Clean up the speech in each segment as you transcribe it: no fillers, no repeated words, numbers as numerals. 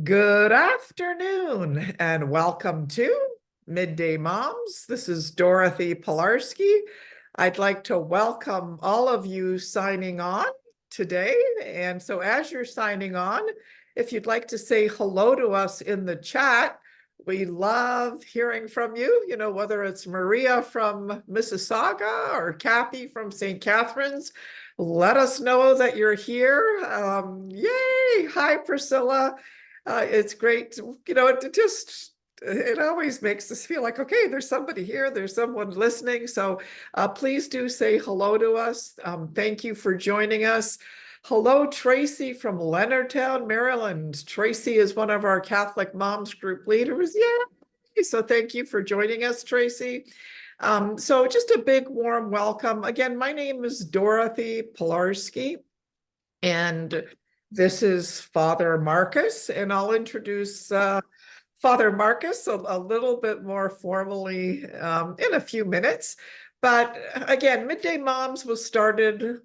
Good afternoon and welcome to Midday Moms. This is Dorothy Pilarski. I'd like to welcome all of you signing on today. And so as you're signing on, if you'd like to say hello to us in the chat, we love hearing from you, whether it's Maria from Mississauga or Kathy from St. Catharines. Let us know that you're here. Yay! Hi, Priscilla. It's great it always makes us feel like, okay, there's somebody here, there's someone listening. So please do say hello to us. Thank you for joining us. Hello, Tracy from Leonardtown, Maryland. Tracy is one of our Catholic Moms group leaders. Yeah. So thank you for joining us, Tracy. So just a big warm welcome. Again, my name is Dorothy Pilarski, and this is Father Markus, and I'll introduce Father Markus a little bit more formally in a few minutes. But again, Midday Moms was started,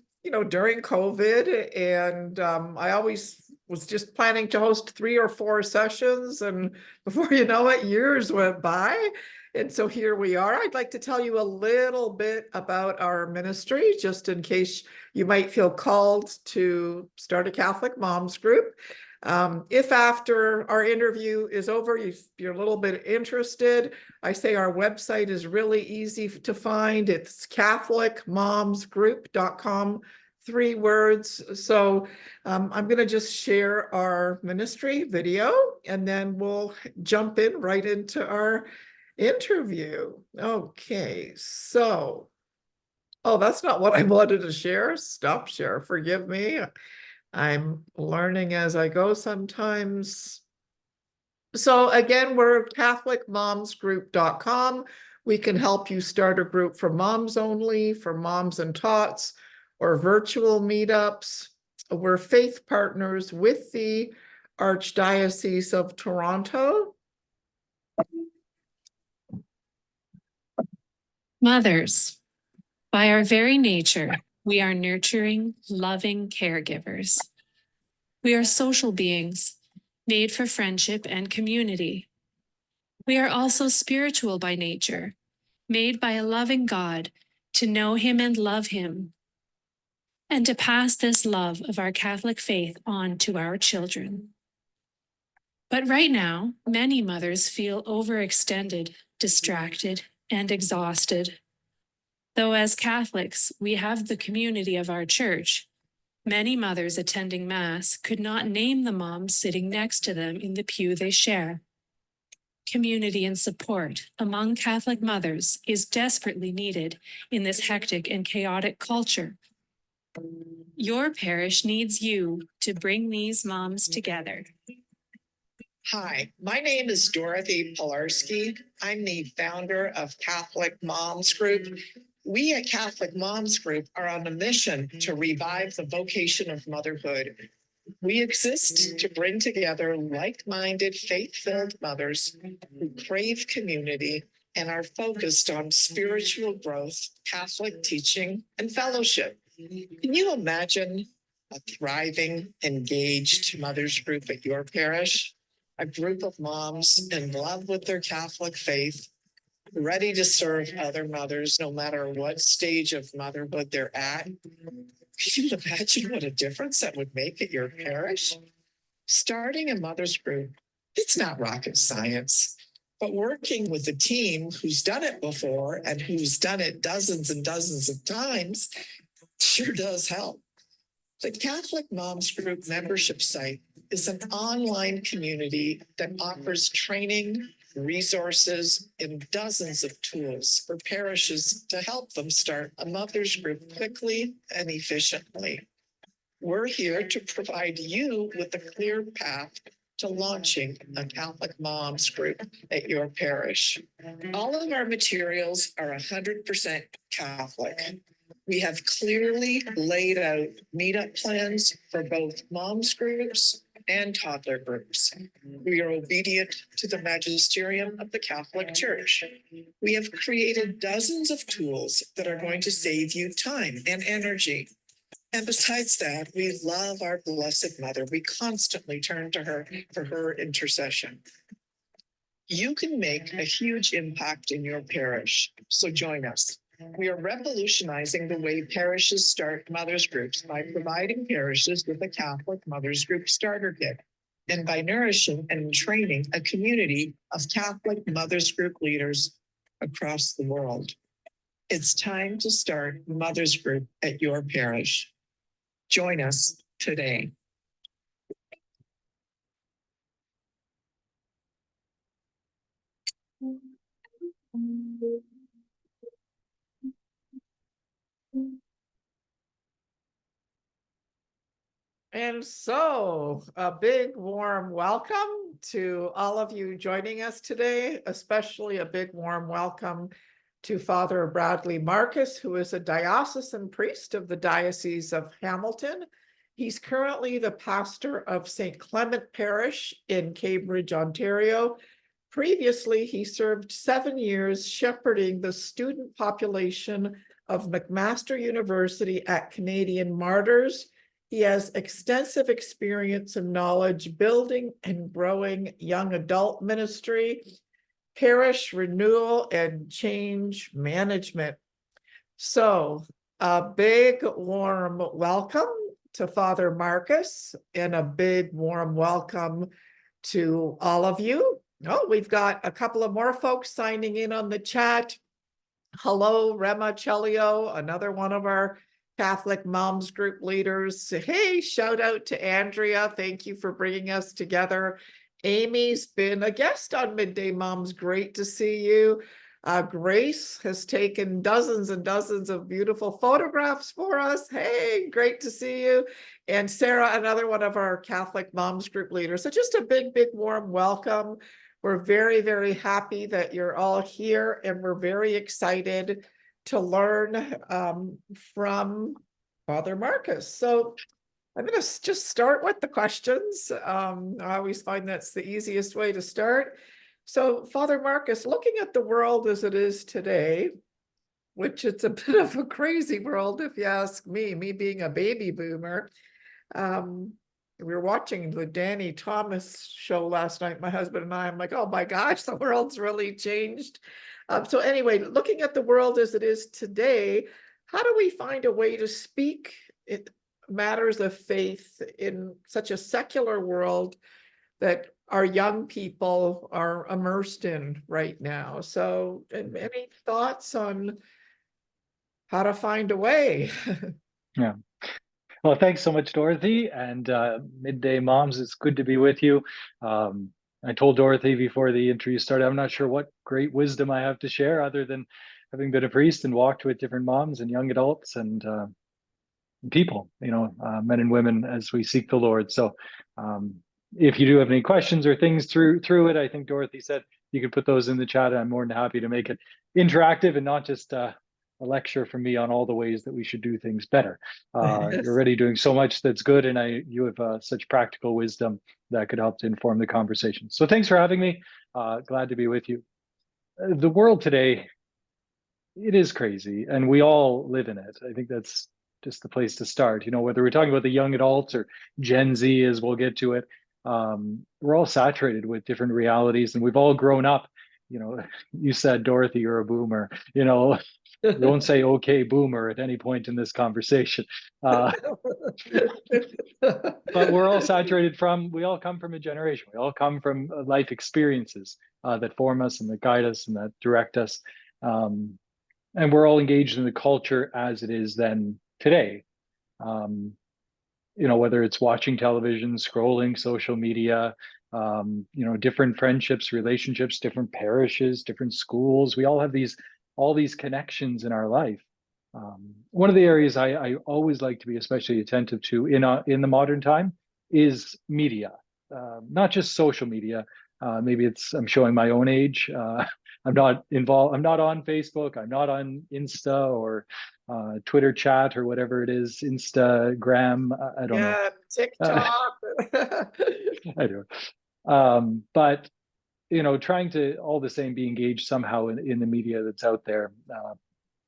during COVID, and I always was just planning to host 3 or 4 sessions, and before you know it, years went by. And so here we are. I'd like to tell you a little bit about our ministry, just in case you might feel called to start a Catholic Moms group. If after our interview is over, you're a little bit interested, I say our website is really easy to find. It's catholicmomsgroup.com, 3 words. So I'm going to just share our ministry video, and then we'll jump in right into our interview. Okay, so, oh, that's not what I wanted to share. Stop share, forgive me. I'm learning as I go sometimes. So again, we're catholicmomsgroup.com. We can help you start a group for moms only, for moms and tots, or virtual meetups. We're faith partners with the Archdiocese of Toronto. Mothers, by our very nature, we are nurturing, loving caregivers. We are social beings, made for friendship and community. We are also spiritual by nature, made by a loving God to know Him and love Him, and to pass this love of our Catholic faith on to our children. But right now, many mothers feel overextended, distracted, and exhausted. Though as Catholics, we have the community of our church, many mothers attending Mass could not name the moms sitting next to them in the pew they share. Community and support among Catholic mothers is desperately needed in this hectic and chaotic culture. Your parish needs you to bring these moms together. Hi, my name is Dorothy Pilarski. I'm the founder of Catholic Moms Group. We at Catholic Moms Group are on a mission to revive the vocation of motherhood. We exist to bring together like-minded, faith-filled mothers who crave community and are focused on spiritual growth, Catholic teaching, and fellowship. Can you imagine a thriving, engaged mothers group at your parish? A group of moms in love with their Catholic faith, ready to serve other mothers no matter what stage of motherhood they're at. Could you imagine what a difference that would make at your parish? Starting a mothers group, it's not rocket science, but working with a team who's done it before and who's done it dozens and dozens of times sure does help. The Catholic Moms Group membership site is an online community that offers training, resources, and dozens of tools for parishes to help them start a mothers group quickly and efficiently. We're here to provide you with a clear path to launching a Catholic Moms Group at your parish. All of our materials are 100% Catholic. We have clearly laid out meetup plans for both moms groups and toddler groups. We are obedient to the magisterium of the Catholic Church. We have created dozens of tools that are going to save you time and energy. And besides that, we love our Blessed Mother. We constantly turn to her for her intercession. You can make a huge impact in your parish, so join us. We are revolutionizing the way parishes start mothers groups by providing parishes with a Catholic mothers group starter kit and by nourishing and training a community of Catholic mothers group leaders across the world. It's time to start mothers group at your parish. Join us today. And so a big warm welcome to all of you joining us today, especially a big warm welcome to Father Bradley Markus, who is a diocesan priest of the Diocese of Hamilton. He's currently the pastor of St. Clement Parish in Cambridge, Ontario. Previously, he served 7 years shepherding the student population of McMaster University at Canadian Martyrs. He has extensive experience and knowledge building and growing young adult ministry, parish renewal, and change management. So a big warm welcome to Father Markus and a big warm welcome to all of you. Oh, we've got a couple of more folks signing in on the chat. Hello, Rema Chelio, another one of our Catholic Moms Group leaders. Hey, shout out to Andrea. Thank you for bringing us together. Amy's been a guest on Midday Moms. Great to see you. Grace has taken dozens and dozens of beautiful photographs for us. Hey, great to see you. And Sarah, another one of our Catholic Moms Group leaders. So just a big, big warm welcome. We're very, very happy that you're all here, and we're very excited to learn from Father Markus. So I'm going to just start with the questions. I always find that's the easiest way to start. So Father Markus, looking at the world as it is today, which it's a bit of a crazy world, if you ask me being a baby boomer. We were watching the Danny Thomas show last night, my husband and I. I'm like, oh my gosh, the world's really changed. So anyway, looking at the world as it is today, how do we find a way to speak matters of faith in such a secular world that our young people are immersed in right now? So any thoughts on how to find a way? Yeah. Well, thanks so much, Dorothy, and Midday Moms. It's good to be with you. I told Dorothy before the interview started, I'm not sure what great wisdom I have to share other than having been a priest and walked with different moms and young adults and people, men and women as we seek the Lord. So if you do have any questions or things through it, I think Dorothy said you could put those in the chat. I'm more than happy to make it interactive and not just a lecture from me on all the ways that we should do things better. You're already doing so much that's good, and you have such practical wisdom that could help to inform the conversation. So thanks for having me. Glad to be with you. The world today, it is crazy, and we all live in it. I think that's just the place to start. Whether we're talking about the young adults or Gen Z, as we'll get to it, we're all saturated with different realities, and we've all grown up. You said, Dorothy, you're a boomer. Don't say okay boomer at any point in this conversation. But we're all saturated we all come from a generation. We all come from life experiences that form us and that guide us and that direct us. And we're all engaged in the culture as it is then today. Whether it's watching television, scrolling social media, different friendships, relationships, different parishes, different schools. We all have all these connections in our life. One of the areas I always like to be especially attentive to in the modern time is media, not just social media. Maybe I'm showing my own age. I'm not involved. I'm not on Facebook. I'm not on Insta or Twitter chat or whatever it is, Instagram. I don't know. TikTok. I don't. But trying to all the same be engaged somehow in the media that's out there.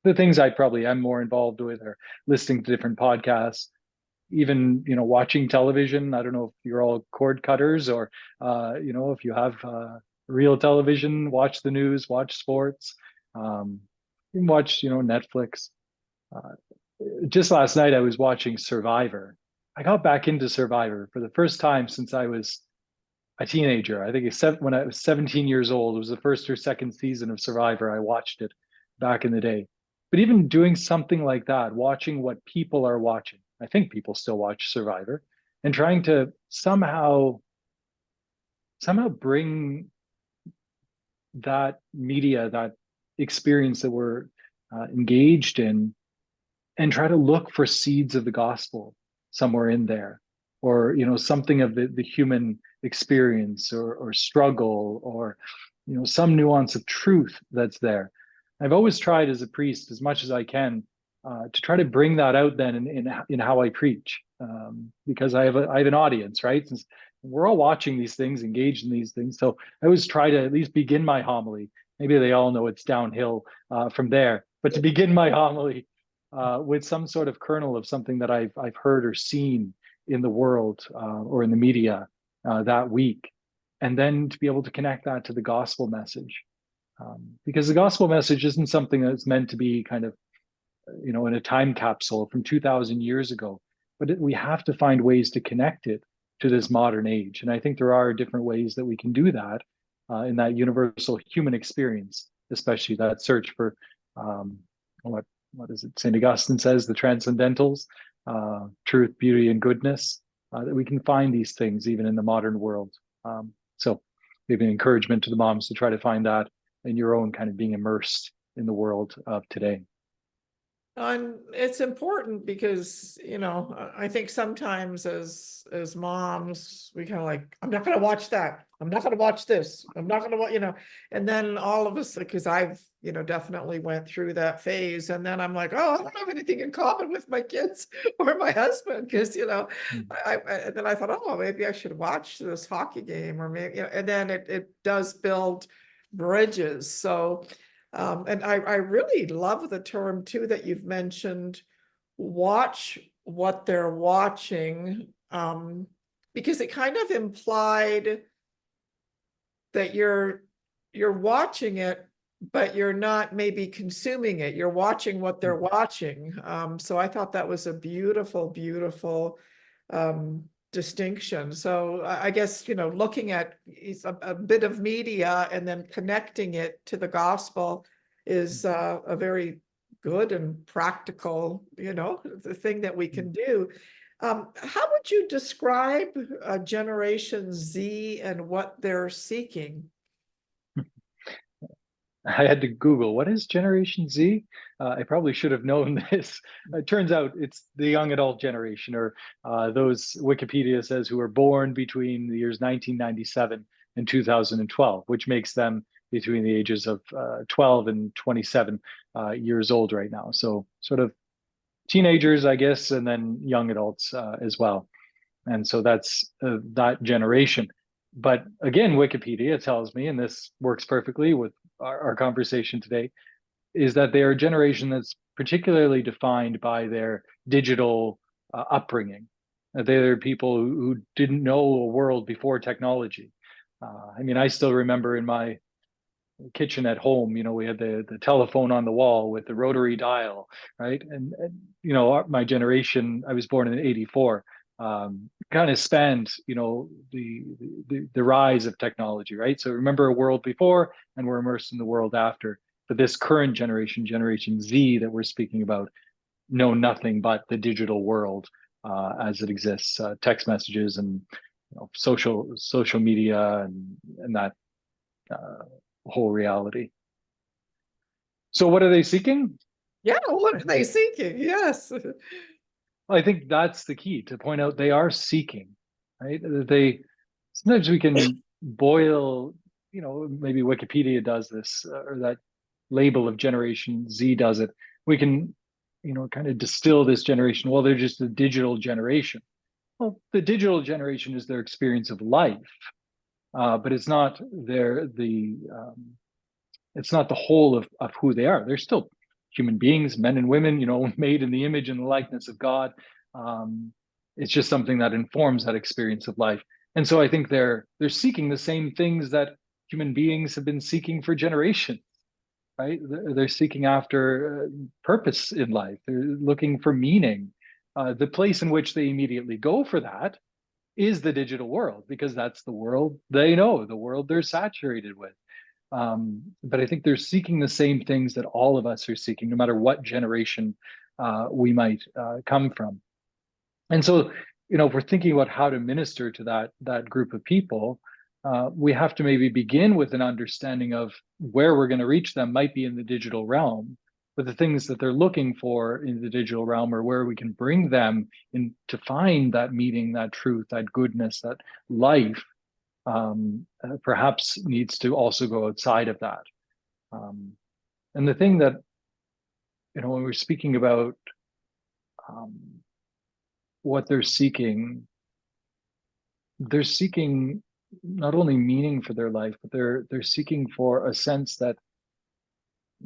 The things I probably am more involved with are listening to different podcasts, even, watching television. I don't know if you're all cord cutters or, if you have real television, watch the news, watch sports, you can watch, Netflix. Just last night, I was watching Survivor. I got back into Survivor for the first time since I was a teenager. I think when I was 17 years old, it was the first or second season of Survivor. I watched it back in the day. But even doing something like that, watching what people are watching, I think people still watch Survivor, and trying to somehow bring that media, that experience that we're engaged in, and try to look for seeds of the gospel somewhere in there, or something of the human experience or struggle, or some nuance of truth that's there. I've always tried as a priest, as much as I can, to try to bring that out then in how I preach, because I have an audience, right? Since we're all watching these things, engaged in these things, so I always try to at least begin my homily. Maybe they all know it's downhill from there, but to begin my homily with some sort of kernel of something that I've heard or seen in the world or in the media that week, and then to be able to connect that to the gospel message, because the gospel message isn't something that's meant to be kind of in a time capsule from 2,000 years ago, but we have to find ways to connect it to this modern age, and I think there are different ways that we can do that in that universal human experience, especially that search for what is it? St. Augustine says, the transcendentals, truth, beauty, and goodness, that we can find these things even in the modern world. So maybe an encouragement to the moms to try to find that in your own kind of being immersed in the world of today. And it's important because, I think sometimes as moms, we kind of like, I'm not going to watch that. I'm not going to watch this. I'm not going to watch, and then all of us, because I've, definitely went through that phase. And then I'm like, oh, I don't have anything in common with my kids or my husband. Because, and then I thought, oh, maybe I should watch this hockey game, or maybe, and then it does build bridges. So, and I really love the term too that you've mentioned, watch what they're watching, because it kind of implied that you're watching it, but you're not maybe consuming it. You're watching what they're watching. So I thought that was a beautiful, beautiful distinction. So I guess, looking at a bit of media and then connecting it to the gospel is a very good and practical, the thing that we can do. How would you describe Generation Z and what they're seeking? I had to Google, what is Generation Z? I probably should have known this. It turns out it's the young adult generation, or those Wikipedia says who were born between the years 1997 and 2012, which makes them between the ages of 12 and 27 years old right now. So sort of teenagers, I guess, and then young adults as well. And so that's that generation. But again, Wikipedia tells me, and this works perfectly with our conversation today, is that they are a generation that's particularly defined by their digital upbringing. They're people who didn't know a world before technology. I mean, I still remember in my kitchen at home, we had the telephone on the wall with the rotary dial, right? And my generation, I was born in '84, kind of spanned, the rise of technology, right? So remember a world before, and we're immersed in the world after. But this current generation, Generation Z, that we're speaking about, know nothing but the digital world as it exists, text messages and social media and that whole reality. So what are they seeking? Yeah, what are they seeking? Yes. I think that's the key, to point out they are seeking, right? Sometimes we can boil, maybe Wikipedia does this, or that label of Generation Z does it. We can, kind of distill this generation. Well, they're just a digital generation. Well, the digital generation is their experience of life, but it's not it's not the whole of who they are. They're still human beings, men and women, made in the image and the likeness of God. It's just something that informs that experience of life. And so I think they're seeking the same things that human beings have been seeking for generations, right? They're seeking after purpose in life. They're looking for meaning. The place in which they immediately go for that is the digital world, because that's the world they know, the world they're saturated with. But I think they're seeking the same things that all of us are seeking, no matter what generation we might come from. And so, if we're thinking about how to minister to that group of people, we have to maybe begin with an understanding of where we're going to reach them might be in the digital realm, but the things that they're looking for in the digital realm are where we can bring them in to find that meaning, that truth, that goodness, that life, perhaps needs to also go outside of that. And the thing that, when we're speaking about what they're seeking not only meaning for their life, but they're seeking for a sense that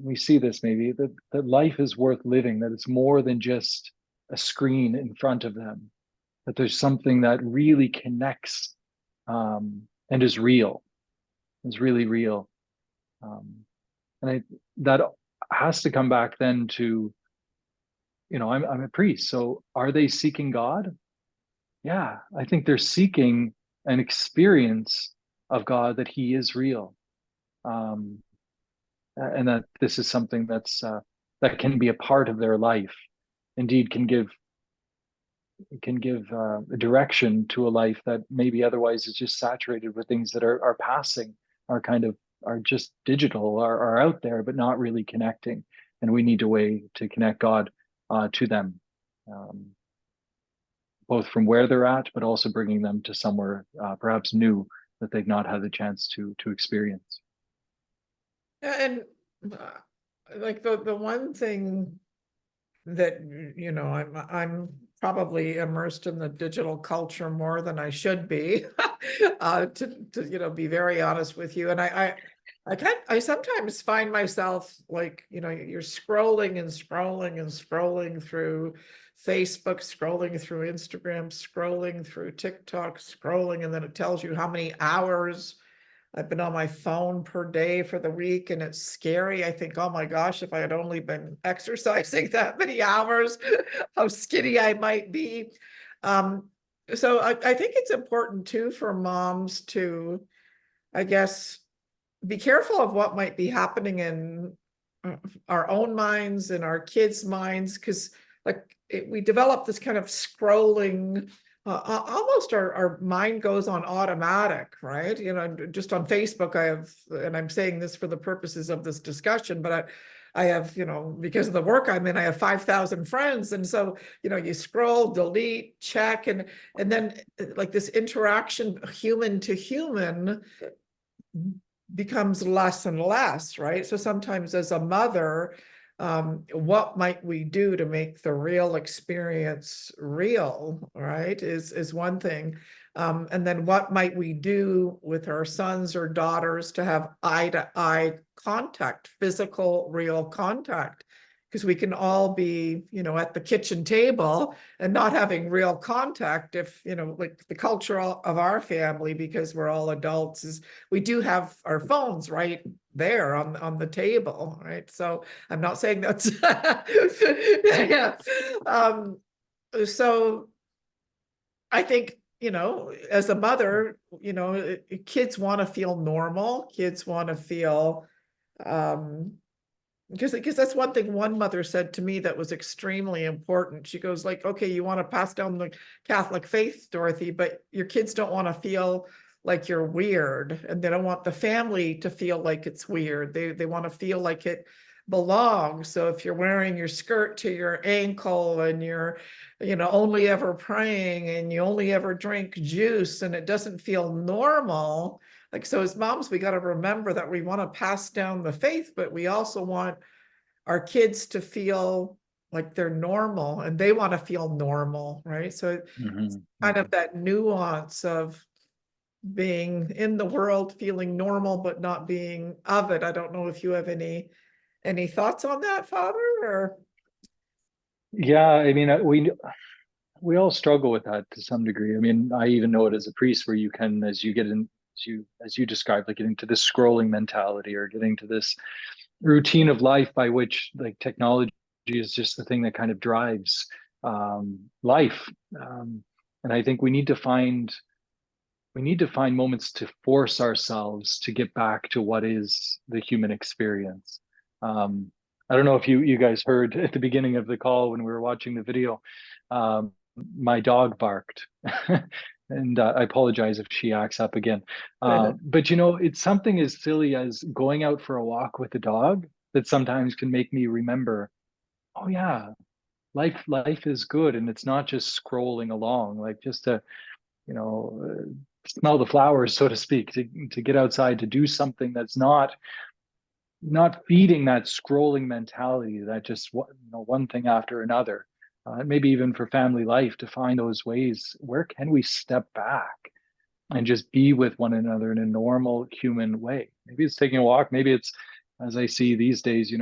we see this maybe that life is worth living, that it's more than just a screen in front of them, that there's something that really connects and is real, is really real. That has to come back then to, I'm a priest, so are they seeking God? Yeah, I think they're seeking an experience of God, that He is real, and that this is something that can be a part of their life. Indeed, can give a direction to a life that maybe otherwise is just saturated with things that are passing, are just digital, are out there, but not really connecting. And we need a way to connect God to them. Both from where they're at, but also bringing them to somewhere perhaps new that they've not had the chance to experience. And like the one thing that, I'm probably immersed in the digital culture more than I should be, to be very honest with you. And I sometimes find myself like, you're scrolling and scrolling and scrolling through Facebook, scrolling through Instagram, scrolling through TikTok, scrolling, and then it tells you how many hours I've been on my phone per day for the week, and it's scary. I think, oh my gosh, if I had only been exercising that many hours, how skinny I might be. So I think it's important too for moms to, I guess, be careful of what might be happening in our own minds and our kids' minds, because we develop this kind of scrolling, almost our mind goes on automatic, right? Just on Facebook, I have, and I'm saying this for the purposes of this discussion, but I have, because of the work I'm in, I have 5,000 friends. And so, you scroll, delete, check, and then like this interaction, human to human, becomes less and less, right? So sometimes as a mother, what might we do to make the real experience real, right, is one thing. And then what might we do with our sons or daughters to have eye-to-eye contact, physical, real contact? Because we can all be, at the kitchen table and not having real contact if, like the culture of our family, because we're all adults, is we do have our phones right there on the table, right? So I'm not saying that's, yeah. So I think, as a mother, kids want to feel normal. Kids want to feel, because that's one thing one mother said to me that was extremely important. She goes like, okay, you want to pass down the Catholic faith, Dorothy, but your kids don't want to feel like you're weird, and they don't want the family to feel like it's weird. They want to feel like it belongs. So if you're wearing your skirt to your ankle and you're, only ever praying and you only ever drink juice and it doesn't feel normal, like, so as moms, we got to remember that we want to pass down the faith, but we also want our kids to feel like they're normal, and they want to feel normal, right? So it's kind of that nuance of being in the world, feeling normal, but not being of it. I don't know if you have any thoughts on that, Father, or? Yeah, I mean, we all struggle with that to some degree. I mean, I even know it as a priest, where you can, as you get in, as you described, like getting to this scrolling mentality, or getting to this routine of life by which like technology is just the thing that kind of drives life. And I think we need to find moments to force ourselves to get back to what is the human experience. I don't know if you guys heard at the beginning of the call when we were watching the video, my dog barked. And I apologize if she acts up again. But it's something as silly as going out for a walk with a dog that sometimes can make me remember, oh yeah, life is good, and it's not just scrolling along, like just to smell the flowers, so to speak, to get outside, to do something that's not feeding that scrolling mentality, that just one thing after another. Maybe even for family life, to find those ways, where can we step back and just be with one another in a normal human way? Maybe it's taking a walk. Maybe it's, as I see these days,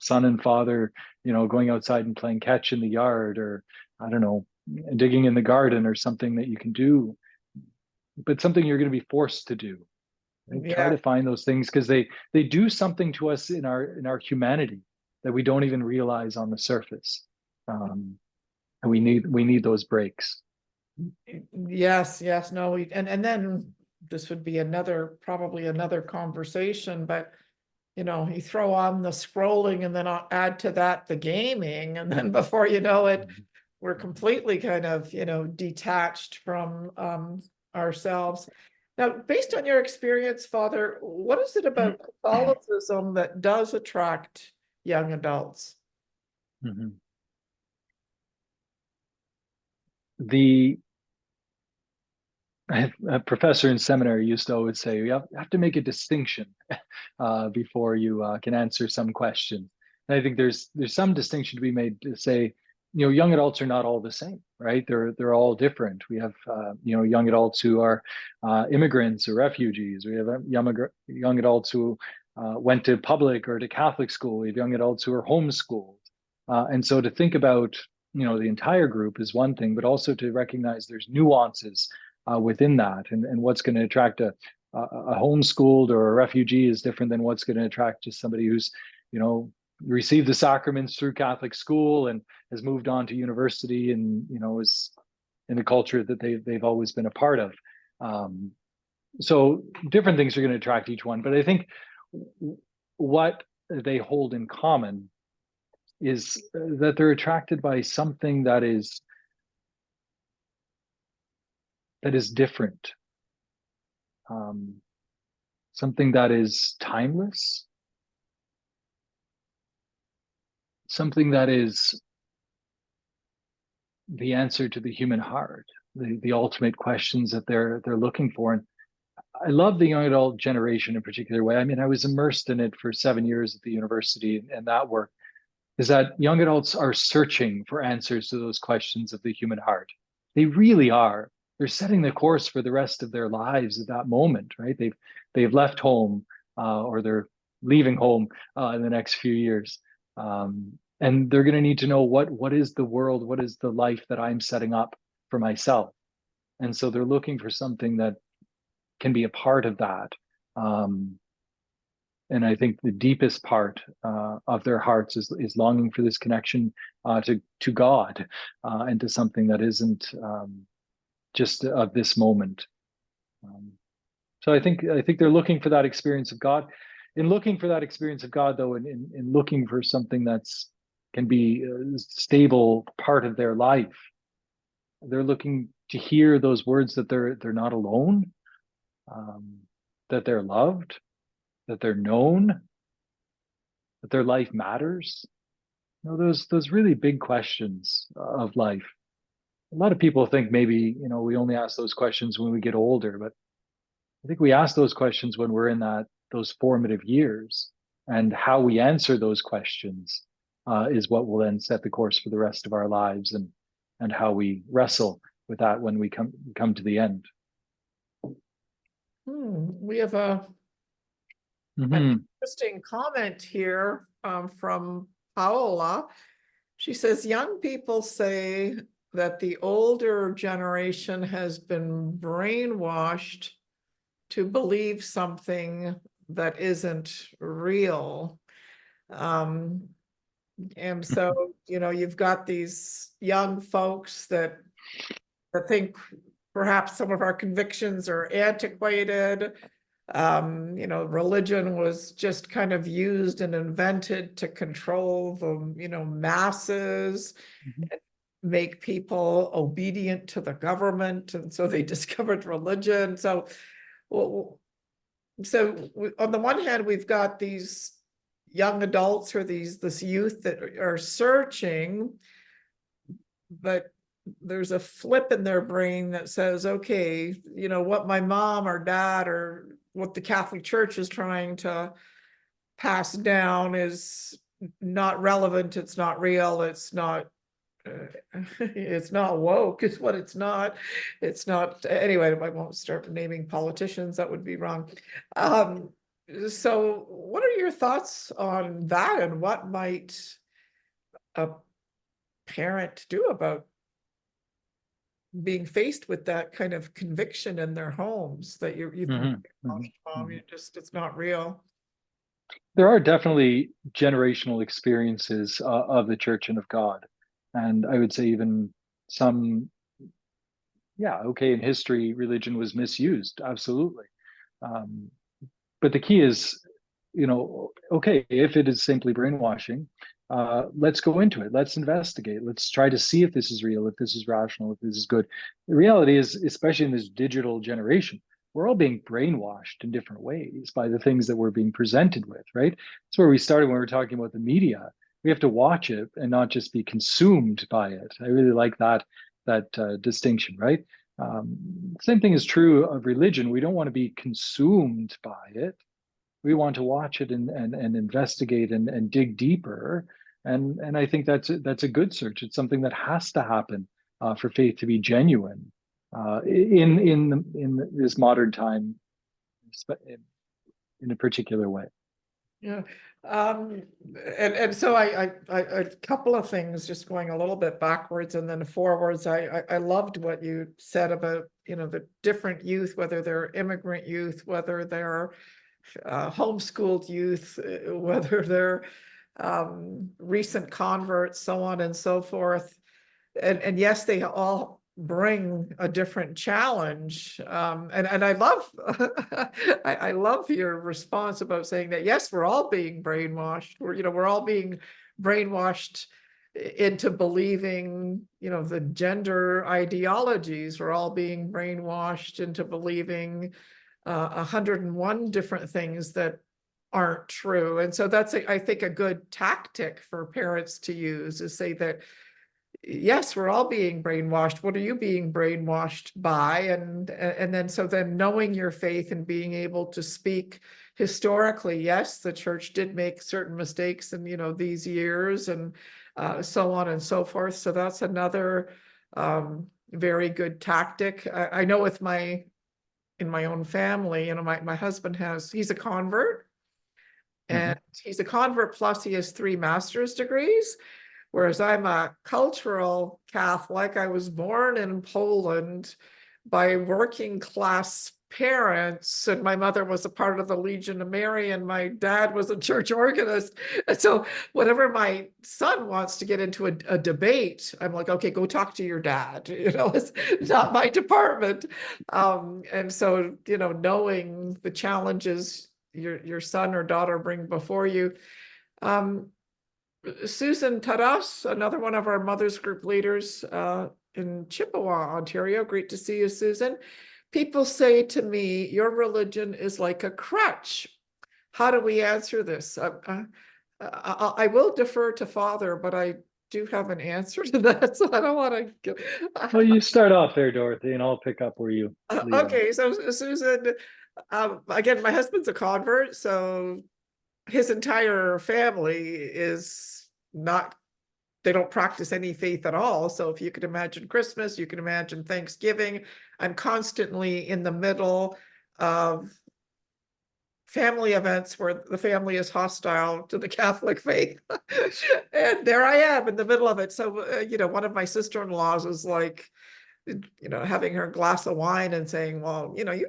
son and father, going outside and playing catch in the yard, or I don't know, digging in the garden, or something that you can do, but something you're going to be forced to do. And try to find those things, because they do something to us in our humanity that we don't even realize on the surface. And we need those breaks. Yes, no, and then this would be probably another conversation, but you throw on the scrolling, and then I'll add to that the gaming, and then before you know it, we're completely kind of detached from ourselves. Now, based on your experience, Father, what is it about Catholicism that does attract young adults? Mm-hmm. A professor in seminary used to always say, you have to make a distinction before you can answer some question. And I think there's some distinction to be made to say, young adults are not all the same, right? They're all different. We have young adults who are immigrants or refugees. We have young adults who went to public or to Catholic school. We have young adults who are homeschooled. And so to think about the entire group is one thing, but also to recognize there's nuances within that, and what's going to attract a homeschooled or a refugee is different than what's going to attract just somebody who's received the sacraments through Catholic school and has moved on to university, and is in the culture that they've always been a part of. So different things are going to attract each one, but I think what they hold in common is that they're attracted by something that is different, something that is timeless, something that is the answer to the human heart, the ultimate questions that they're looking for. And I love the young adult generation in a particular way. I mean, I was immersed in it for 7 years at the university, and that work is that young adults are searching for answers to those questions of the human heart. They really are. They're setting the course for the rest of their lives at that moment, right? They've left home, or they're leaving home in the next few years, and they're going to need to know what is the world, what is the life that I'm setting up for myself. And so they're looking for something that can be a part of that. And I think the deepest part of their hearts is longing for this connection to God, and to something that isn't just of this moment. So I think they're looking for that experience of God. In looking for that experience of God, though, in looking for something that's can be a stable part of their life, they're looking to hear those words that they're not alone, that they're loved, that they're known, that their life matters. Those really big questions of life. A lot of people think maybe we only ask those questions when we get older, but I think we ask those questions when we're in those formative years, and how we answer those questions is what will then set the course for the rest of our lives, and how we wrestle with that when we come to the end. We have an interesting comment here from Paola. She says, young people say that the older generation has been brainwashed to believe something that isn't real. And so, you've got these young folks that think perhaps some of our convictions are antiquated. Religion was just kind of used and invented to control the, masses, make people obedient to the government. And so they discovered religion. So on the one hand, we've got these young adults or this youth that are searching, but there's a flip in their brain that says, okay, what my mom or dad or what the Catholic Church is trying to pass down is not relevant. It's not real. It's not woke. It's what it's not. It's not. Anyway, I won't start naming politicians. That would be wrong. So what are your thoughts on that, and what might a parent do about being faced with that kind of conviction in their homes that you've it's not real? There are definitely generational experiences of the Church and of God. And I would say even some, in history, religion was misused, absolutely. But the key is, if it is simply brainwashing, let's go into it. Let's investigate. Let's try to see if this is real, if this is rational, if this is good. The reality is, especially in this digital generation, we're all being brainwashed in different ways by the things that we're being presented with, right? That's where we started when we were talking about the media. We have to watch it and not just be consumed by it. I really like that distinction, right? Same thing is true of religion. We don't want to be consumed by it. We want to watch it and investigate and dig deeper. And I think that's a good search. It's something that has to happen for faith to be genuine in this modern time, in a particular way. Yeah. And so I a couple of things, just going a little bit backwards and then forwards. I loved what you said about, the different youth, whether they're immigrant youth, whether they're homeschooled youth, whether they're recent converts, so on and so forth. And yes, they all bring a different challenge. And I love I love your response about saying that, yes, we're all being brainwashed. We're all being brainwashed into believing, the gender ideologies. We're all being brainwashed into believing 101 different things that aren't true. And so that's, I think, a good tactic for parents to use, is say that, yes, we're all being brainwashed. What are you being brainwashed by? And then knowing your faith and being able to speak historically, yes, the church did make certain mistakes in, these years, and so on and so forth. So that's another very good tactic. I know in my own family, my husband he's a convert, and he's a convert, plus he has 3 master's degrees. Whereas I'm a cultural Catholic. I was born in Poland by working class parents, and my mother was a part of the Legion of Mary, and my dad was a church organist. And so whenever my son wants to get into a debate, I'm like, okay, go talk to your dad. It's not my department. And so, knowing the challenges your son or daughter bring before you. Susan Taras, another one of our Mothers Group leaders in Chippewa, Ontario. Great to see you, Susan. People say to me, your religion is like a crutch. How do we answer this? I will defer to Father, but I do have an answer to that, so I don't want to. Well, you start off there, Dorothy, and I'll pick up where you leave off. Okay, so Susan, again, my husband's a convert, so his entire family is not, they don't practice any faith at all. So if you could imagine Christmas, you can imagine Thanksgiving. I'm constantly in the middle of family events where the family is hostile to the Catholic faith. And there I am in the middle of it. So, one of my sister-in-laws was like, having her glass of wine and saying, well, do you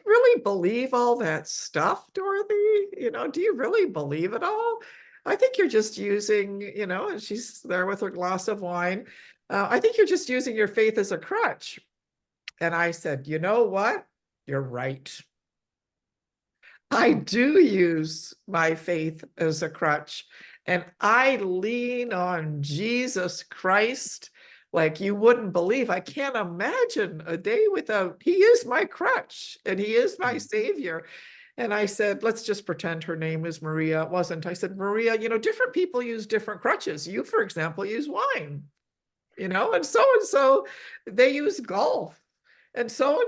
really believe all that stuff, Dorothy? Do you really believe it all? I think you're just using, and she's there with her glass of wine. I think you're just using your faith as a crutch. And I said, you know what? You're right. I do use my faith as a crutch, and I lean on Jesus Christ like you wouldn't believe. I can't imagine a day without, he is my crutch and he is my savior. And I said, let's just pretend her name is Maria. It wasn't. I said, Maria, different people use different crutches. You, for example, use wine, and so they use golf. And so,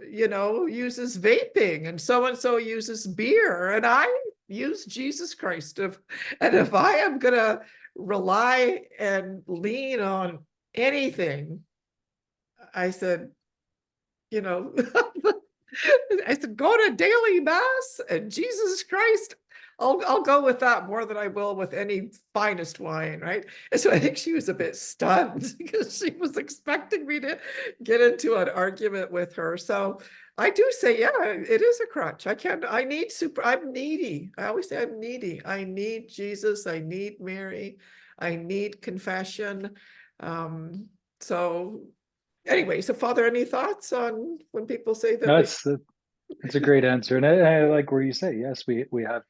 uses vaping, and so uses beer, and I use Jesus Christ. And if I am going to rely and lean on anything, I said, I said, go to daily mass and Jesus Christ. I'll go with that more than I will with any finest wine, right? And so I think she was a bit stunned because she was expecting me to get into an argument with her. So I do say, yeah, it is a crutch. I'm needy. I always say I'm needy. I need Jesus. I need Mary. I need confession. So anyway, so Father, any thoughts on when people say that? No, it's a great answer. And I like where you say, yes, we have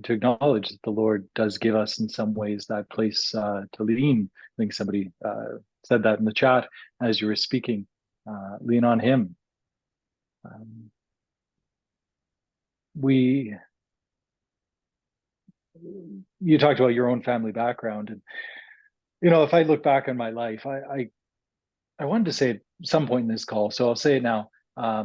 to acknowledge that the Lord does give us in some ways that place to lean. I think somebody said that in the chat as you were speaking, lean on him. You talked about your own family background, and if I look back on my life, I wanted to say at some point in this call, so I'll say it now. I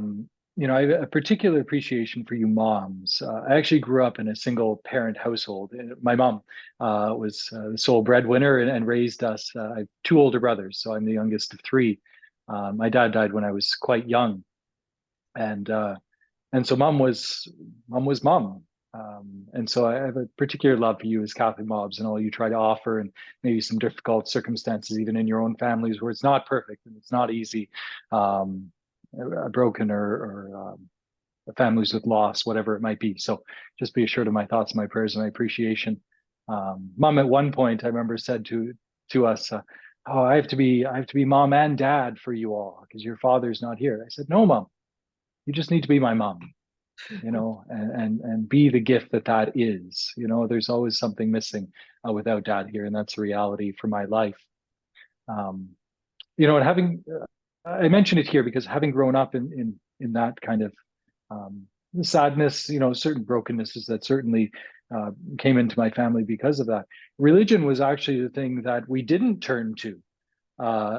have a particular appreciation for you moms. I actually grew up in a single parent household. My mom was the sole breadwinner and raised us. I have two older brothers, so I'm the youngest of three. My dad died when I was quite young, and so mom was mom. And so I have a particular love for you as Catholic moms and all you try to offer, and maybe some difficult circumstances even in your own families where it's not perfect and it's not easy, broken or families with loss, whatever it might be. So just be assured of my thoughts, my prayers, and my appreciation. Mom at one point I remember said to us, "Oh, I have to be mom and dad for you all because your father's not here." I said, "No, Mom, you just need to be my mom." And be the gift that is. There's always something missing without dad here, and that's the reality for my life. And having I mention it here because having grown up in that kind of sadness, certain brokennesses that certainly came into my family because of that. Religion was actually the thing that we didn't turn to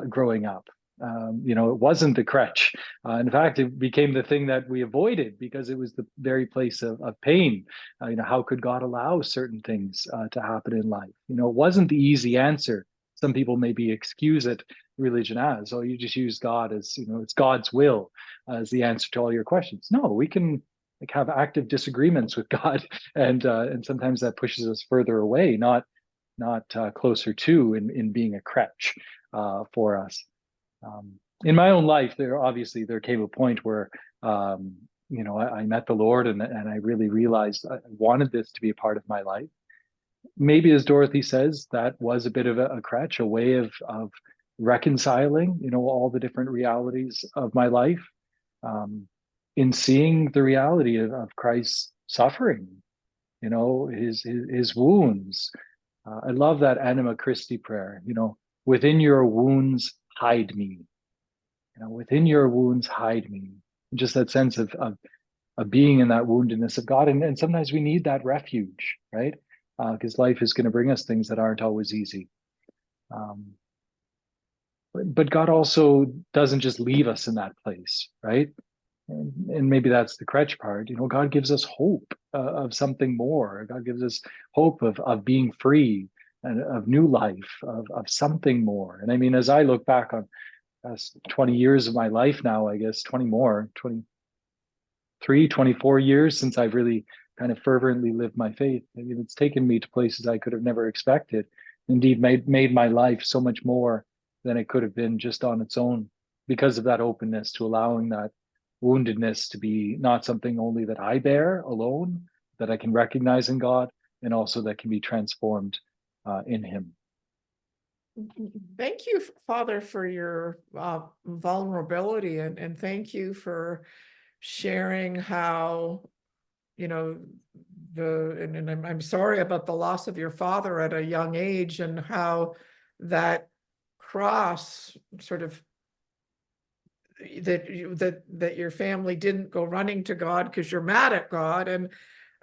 growing up. It wasn't the crutch. In fact, it became the thing that we avoided because it was the very place of pain. How could God allow certain things to happen in life? It wasn't the easy answer. Some people maybe excuse it, religion as, oh, you just use God as, it's God's will as the answer to all your questions. No, we can have active disagreements with God, and sometimes that pushes us further away, not closer to in being a crutch for us. In my own life, there came a point where I met the Lord and I really realized I wanted this to be a part of my life. Maybe, as Dorothy says, that was a bit of a crutch, a way of reconciling, all the different realities of my life, in seeing the reality of Christ's suffering, his wounds. I love that Anima Christi prayer, within your wounds, hide me. Within your wounds, hide me. Just that sense of being in that woundedness of God. And sometimes we need that refuge, right? Because life is going to bring us things that aren't always easy. But God also doesn't just leave us in that place, right? And maybe that's the crutch part. God gives us hope of something more. God gives us hope of being free and of new life, of something more. And I mean, as I look back on 20 years of my life now, I guess 20 more, 24 years since I've really kind of fervently lived my faith. I mean, it's taken me to places I could have never expected. Indeed, made my life so much more than it could have been just on its own, because of that openness to allowing that woundedness to be not something only that I bear alone, that I can recognize in God, and also that can be transformed in Him. Thank you, Father, for your vulnerability, and thank you for sharing how, you know, and I'm sorry about the loss of your father at a young age, and how that cross sort of that your family didn't go running to God because you're mad at God. And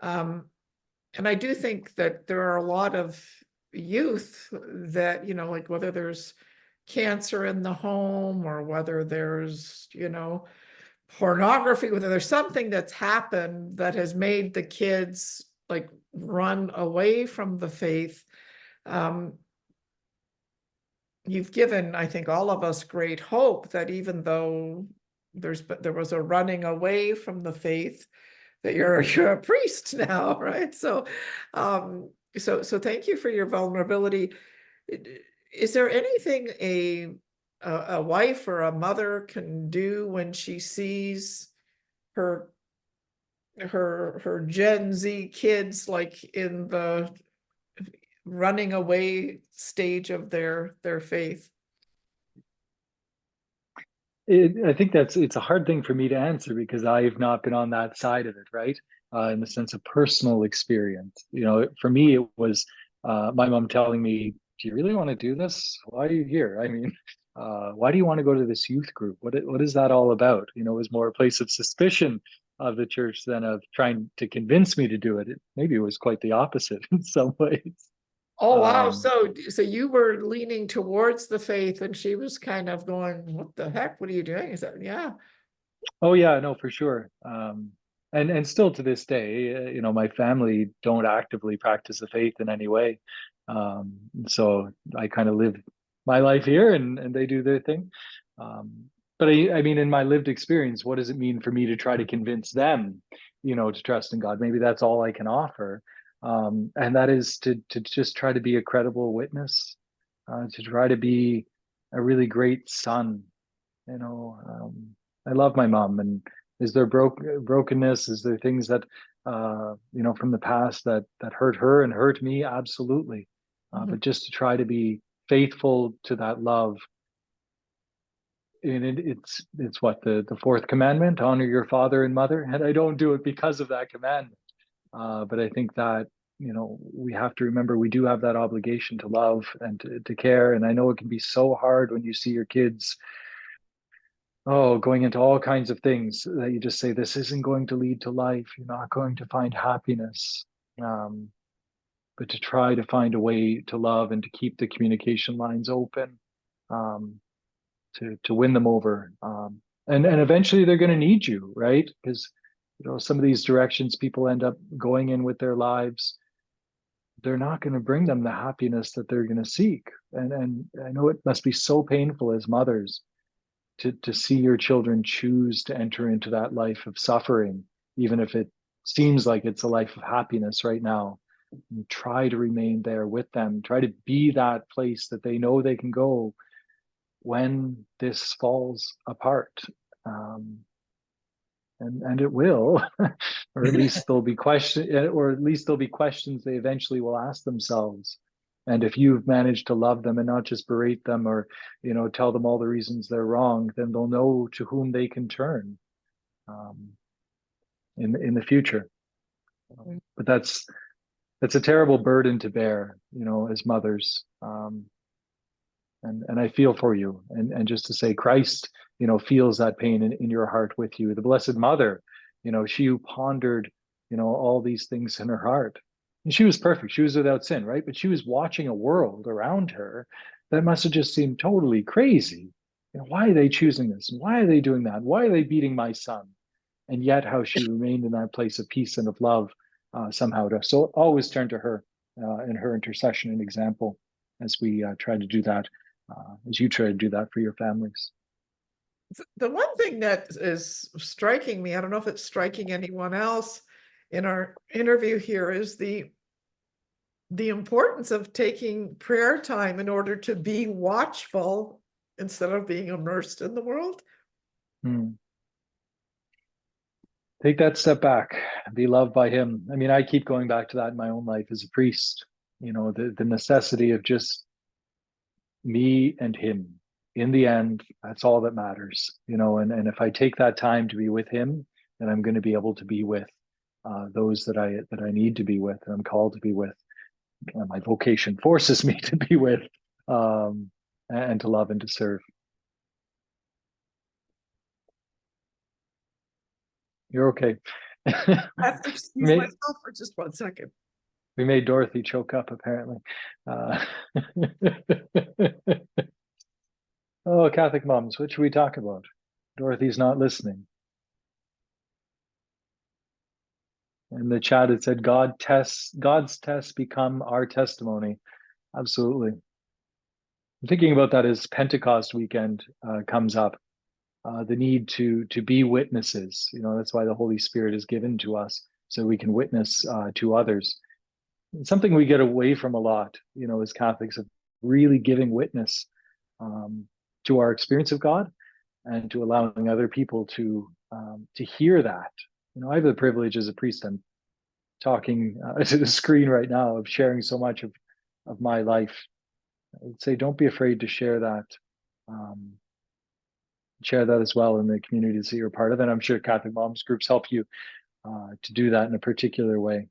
I do think that there are a lot of youth that, you know, like whether there's cancer in the home, or whether there's, you know, pornography, whether there's something that's happened that has made the kids like run away from the faith. You've given, I think, all of us great hope that even though there was a running away from the faith, that you're a priest now, right? So so thank you for your vulnerability. Is there anything a wife or a mother can do when she sees her Gen Z kids like in the running away stage of their faith? I think it's a hard thing for me to answer, because I've not been on that side of it, right? In the sense of personal experience. You know, for me, it was my mom telling me, "Do you really want to do this? Why are you here? I mean, why do you want to go to this youth group? What is that all about?" You know, it was more a place of suspicion of the church than of trying to convince me to do it. Maybe it was quite the opposite in some ways. Oh, wow. Um, So you were leaning towards the faith, and she was kind of going, what the heck? What are you doing? Is that, yeah. Oh yeah, no, for sure. And still to this day, you know, my family don't actively practice the faith in any way. So I kind of live my life here, and they do their thing. But I mean, in my lived experience, what does it mean for me to try to convince them, you know, to trust in God? Maybe that's all I can offer. And that is to just try to be a credible witness, to try to be a really great son, you know. I love my mom, and is there brokenness? Is there things that you know, from the past that hurt her and hurt me? Absolutely. But just to try to be faithful to that love. And it's what the fourth commandment: honor your father and mother. And I don't do it because of that commandment, but I think that, you know, we have to remember we do have that obligation to love and to care. And I know it can be so hard when you see your kids going into all kinds of things that you just say, this isn't going to lead to life. You're not going to find happiness. But to try to find a way to love and to keep the communication lines open, to win them over. And eventually they're going to need you, right? Because, you know, some of these directions people end up going in with their lives, they're not going to bring them the happiness that they're going to seek. And I know it must be so painful as mothers to see your children choose to enter into that life of suffering, even if it seems like it's a life of happiness right now. And try to remain there with them, try to be that place that they know they can go when this falls apart. And it will, or at least there'll be questions they eventually will ask themselves. And if you've managed to love them and not just berate them, or, you know, tell them all the reasons they're wrong, then they'll know to whom they can turn in the future. But that's a terrible burden to bear, you know, as mothers. And I feel for you. And just to say, Christ, you know, feels that pain in your heart with you. The Blessed Mother, you know, she who pondered, you know, all these things in her heart. And she was perfect. She was without sin, right? But she was watching a world around her that must have just seemed totally crazy. You know, why are they choosing this? Why are they doing that? Why are they beating my son? And yet how she remained in that place of peace and of love somehow. So always turn to her in her intercession and example as we try to do that, as you try to do that for your families. The one thing that is striking me, I don't know if it's striking anyone else in our interview here, is the importance of taking prayer time in order to be watchful instead of being immersed in the world. Take that step back, be loved by him. I mean, I keep going back to that in my own life as a priest, the necessity of just me and him. In the end, that's all that matters, and if I take that time to be with him, then I'm going to be able to be with those that I need to be with, and I'm called to be with. My vocation forces me to be with, and to love and to serve. You're okay. I have to excuse myself for just 1 second. We made Dorothy choke up, apparently. Oh, Catholic moms, what should we talk about? Dorothy's not listening. In the chat, it said, God's tests become our testimony. Absolutely. I'm thinking about that as Pentecost weekend comes up. The need to be witnesses. That's why the Holy Spirit is given to us, so we can witness to others. It's something we get away from a lot, as Catholics, of really giving witness to our experience of God, and to allowing other people to hear that. I have the privilege as a priest. I'm talking to the screen right now, of sharing so much of my life. I would say, don't be afraid to share that. Share that as well in the communities that you're part of, and I'm sure Catholic moms groups help you to do that in a particular way.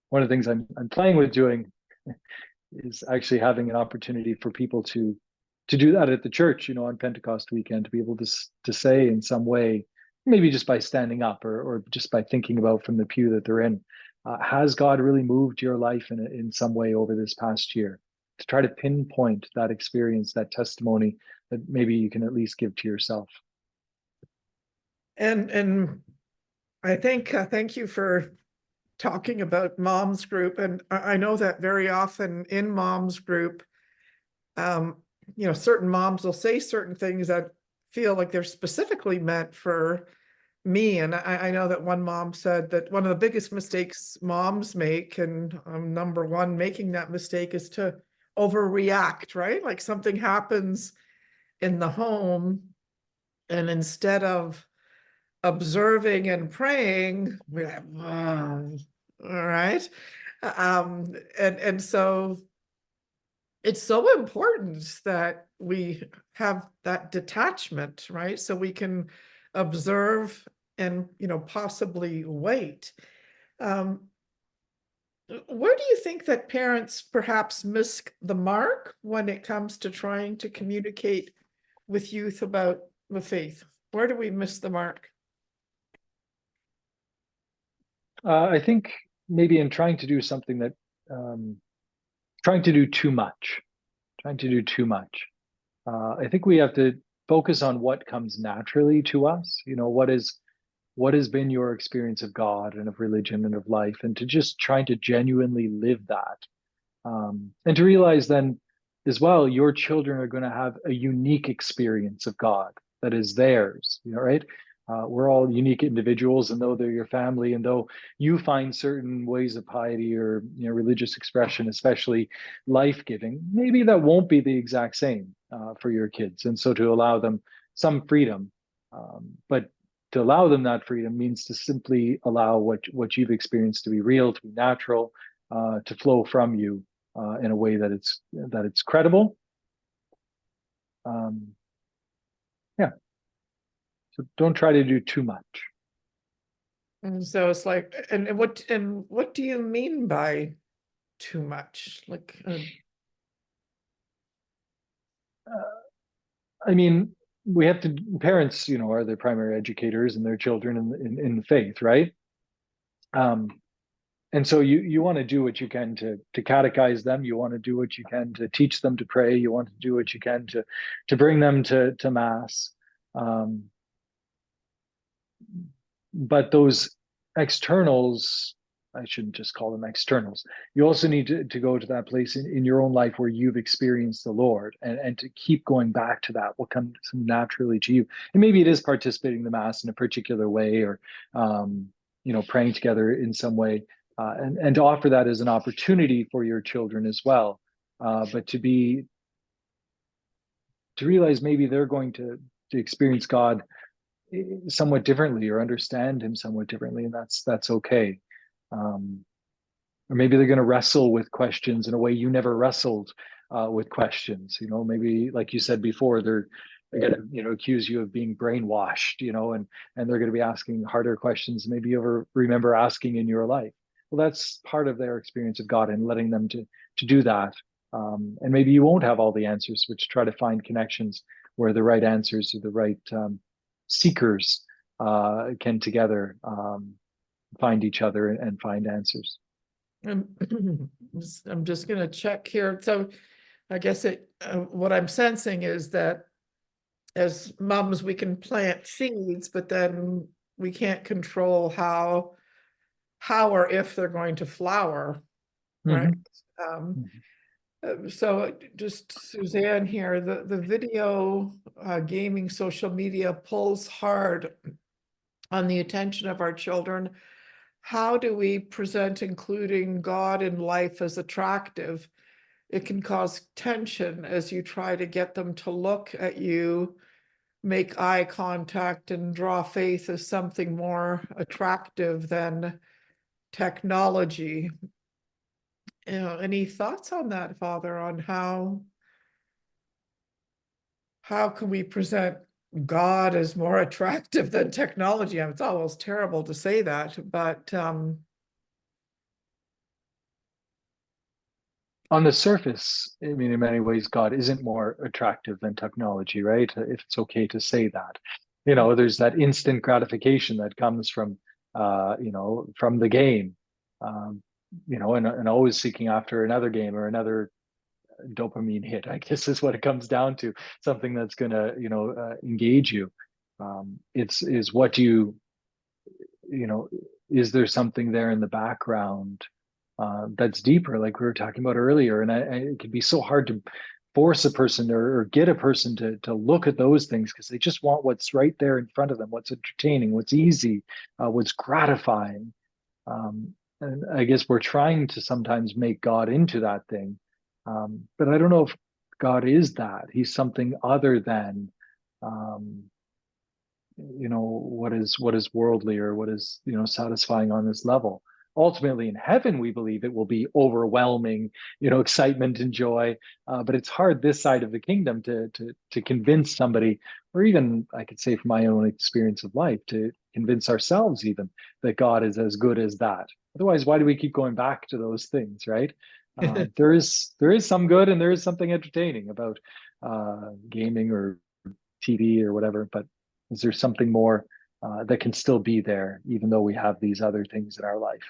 One of the things I'm playing with doing is actually having an opportunity for people to do that at the church, on Pentecost weekend, to be able to say in some way, maybe just by standing up or just by thinking about from the pew that they're in, has God really moved your life in some way over this past year? To try to pinpoint that experience, that testimony that maybe you can at least give to yourself. And I think, thank you for talking about Moms Group. And I know that very often in Moms Group, certain moms will say certain things that feel like they're specifically meant for me. And I know that one mom said that one of the biggest mistakes moms make, and number one making that mistake, is to overreact, right? Like something happens in the home, and instead of observing and praying, we're like, all right. And so it's so important that we have that detachment, right? So we can observe and, possibly wait. Where do you think that parents perhaps miss the mark when it comes to trying to communicate with youth about the faith? Where do we miss the mark? I think maybe in trying to do something that, trying to do too much. I think we have to focus on what comes naturally to us. What has been your experience of God and of religion and of life, and to just try to genuinely live that. And to realize then as well, your children are going to have a unique experience of God that is theirs, right? We're all unique individuals, and though they're your family, and though you find certain ways of piety or religious expression especially life-giving, maybe that won't be the exact same for your kids. And so to allow them some freedom, but to allow them that freedom means to simply allow what you've experienced to be real, to be natural, to flow from you in a way that it's credible. Yeah. So don't try to do too much. And so it's like, and what do you mean by too much? Like, I mean, we have to, parents, are the primary educators and their children in the faith, right? And so you want to do what you can to catechize them. You want to do what you can to teach them to pray. You want to do what you can to bring them to mass. But those externals I shouldn't just call them externals. You also need to go to that place in your own life where you've experienced the Lord, and to keep going back to that will come naturally to you. And maybe it is participating in the Mass in a particular way, or praying together in some way, and to offer that as an opportunity for your children as well. But to realize maybe they're going to experience God somewhat differently, or understand him somewhat differently, and that's okay. Or maybe they're going to wrestle with questions in a way you never wrestled with questions. Maybe, like you said before, they're going to accuse you of being brainwashed, and they're going to be asking harder questions maybe you ever remember asking in your life. Well, that's part of their experience of God, and letting them to do that. And maybe you won't have all the answers, but try to find connections where the right answers or the right seekers can together find each other and find answers. I'm just going to check here. So I guess what I'm sensing is that as moms, we can plant seeds, but then we can't control how or if they're going to flower, right? So just Suzanne here, the video gaming social media pulls hard on the attention of our children. How do we present including God in life as attractive? It can cause tension as you try to get them to look at you, make eye contact, and draw faith as something more attractive than technology. Any thoughts on that, Father, on how can we present God as more attractive than technology? It's almost terrible to say that, but on the surface, I mean, in many ways, God isn't more attractive than technology, right? If it's okay to say that. There's that instant gratification that comes from from the game, and always seeking after another game or another dopamine hit, I guess, is what it comes down to. Something that's going to engage you. Is what is there something there in the background that's deeper, like we were talking about earlier? And it can be so hard to force a person or get a person to look at those things, because they just want what's right there in front of them, what's entertaining, what's easy, what's gratifying. And I guess we're trying to sometimes make God into that thing. But I don't know if God is that. He's something other than, what is worldly, or what is, satisfying on this level. Ultimately, in heaven, we believe it will be overwhelming, excitement and joy. But it's hard this side of the kingdom to convince somebody, or even, I could say from my own experience of life, to convince ourselves even that God is as good as that. Otherwise, why do we keep going back to those things, right? There is some good, and there is something entertaining about gaming or TV or whatever, but is there something more that can still be there, even though we have these other things in our life?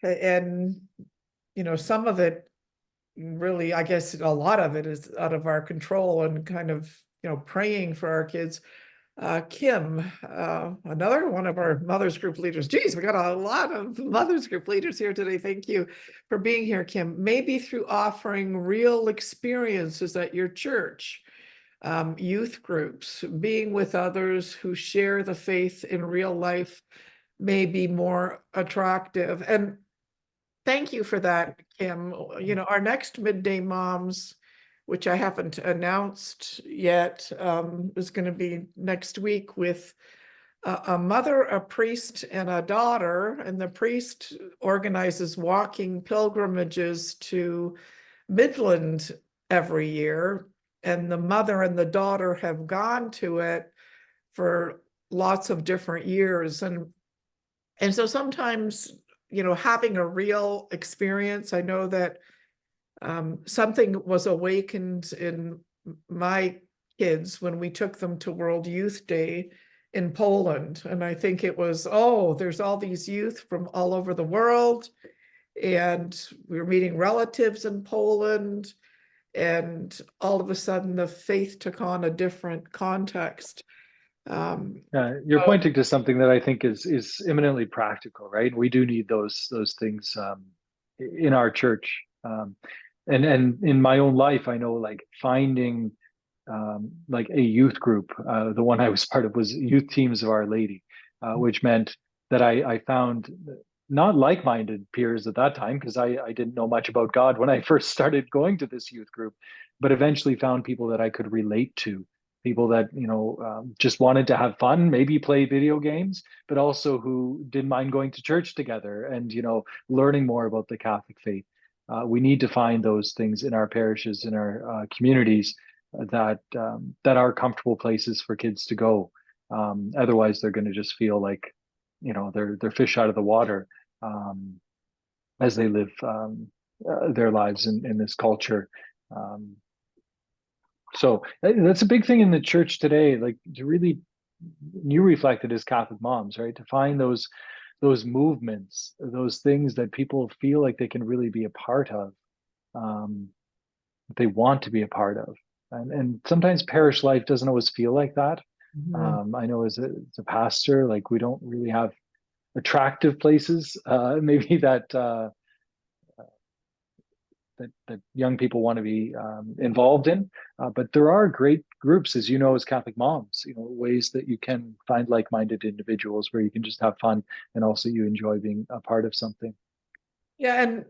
and some of it, really, I guess a lot of it is out of our control, and kind of praying for our kids. Kim, another one of our Mothers Group leaders. Geez, we got a lot of Mothers Group leaders here today. Thank you for being here, Kim. Maybe through offering real experiences at your church, youth groups, being with others who share the faith in real life may be more attractive. And thank you for that, Kim. Our next Midday Moms, which I haven't announced yet, is going to be next week with a mother, a priest, and a daughter. And the priest organizes walking pilgrimages to Midland every year. And the mother and the daughter have gone to it for lots of different years. And so sometimes, having a real experience, I know that something was awakened in my kids when we took them to World Youth Day in Poland. And I think it was, there's all these youth from all over the world. And we were meeting relatives in Poland. And all of a sudden, the faith took on a different context. You're So- pointing to something that I think is eminently practical, right? We do need those things in our church, and in my own life, I know like finding like a youth group. The one I was part of was Youth Teams of Our Lady, which meant that I found not like-minded peers at that time because I didn't know much about God when I first started going to this youth group, but eventually found people that I could relate to, people that just wanted to have fun, maybe play video games, but also who didn't mind going to church together and learning more about the Catholic faith. We need to find those things in our parishes, in our communities, that are comfortable places for kids to go. Otherwise, they're going to just feel like they're fish out of the water as they live their lives in this culture. So that's a big thing in the church today, like to really, you reflected as Catholic moms, right? To find those movements, those things that people feel like they can really be a part of, they want to be a part of. And sometimes parish life doesn't always feel like that. I know as a pastor, like we don't really have attractive places, maybe that young people want to be involved in. But there are great groups, as you know, as Catholic moms, ways that you can find like-minded individuals where you can just have fun and also you enjoy being a part of something. Yeah, and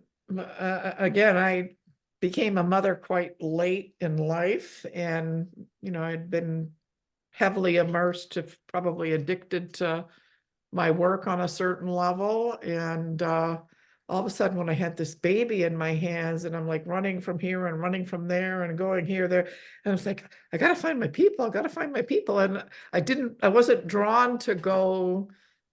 again, I became a mother quite late in life, and I'd been heavily immersed, if probably addicted to my work on a certain level, and all of a sudden when I had this baby in my hands and I'm like running from here and running from there and going here, there, and I was like, I gotta find my people, and I wasn't drawn to go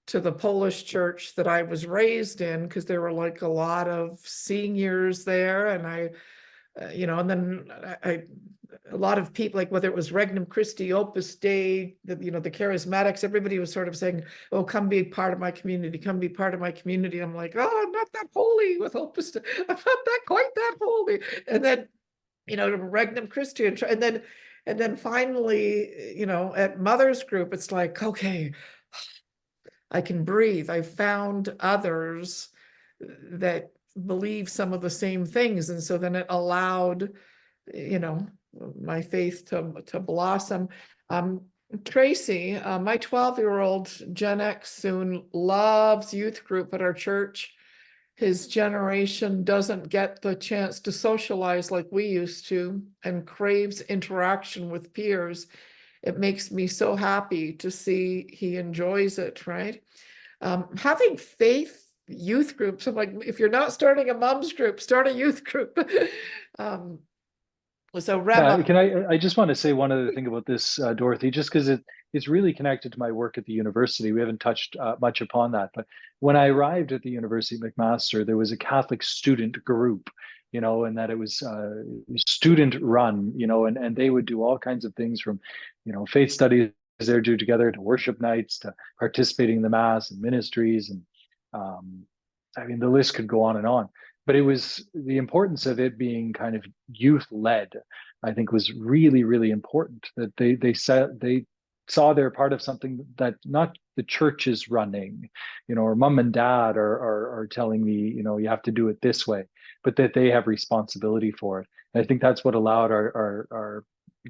to the Polish church that I was raised in because there were like a lot of seniors there, and and then a lot of people, like whether it was Regnum Christi, Opus Dei, the charismatics, everybody was sort of saying, oh, come be part of my community, come be part of my community. I'm like, oh, I'm not that holy with Opus Dei. I'm not that quite that holy. And then, Regnum Christi, and then finally, at Mother's Group, it's like, okay, I can breathe. I found others that believe some of the same things. And so then it allowed, my faith to blossom. Tracy, my 12-year-old Gen X soon loves youth group at our church. His generation doesn't get the chance to socialize like we used to and craves interaction with peers. It makes me so happy to see he enjoys it, right? Having faith youth groups, I'm like, if you're not starting a mom's group, start a youth group. So Rema, I just want to say one other thing about this, Dorothy, just because it's really connected to my work at the university. We haven't touched much upon that, but when I arrived at the University of McMaster, there was a Catholic student group, and that it was student run, and they would do all kinds of things from, faith studies they're do together to worship nights to participating in the mass and ministries, and I mean the list could go on and on. But it was the importance of it being kind of youth led, I think, was really, really important, that they saw they're part of something that not the church is running, or mom and dad are telling me, you have to do it this way, but that they have responsibility for it. And I think that's what allowed our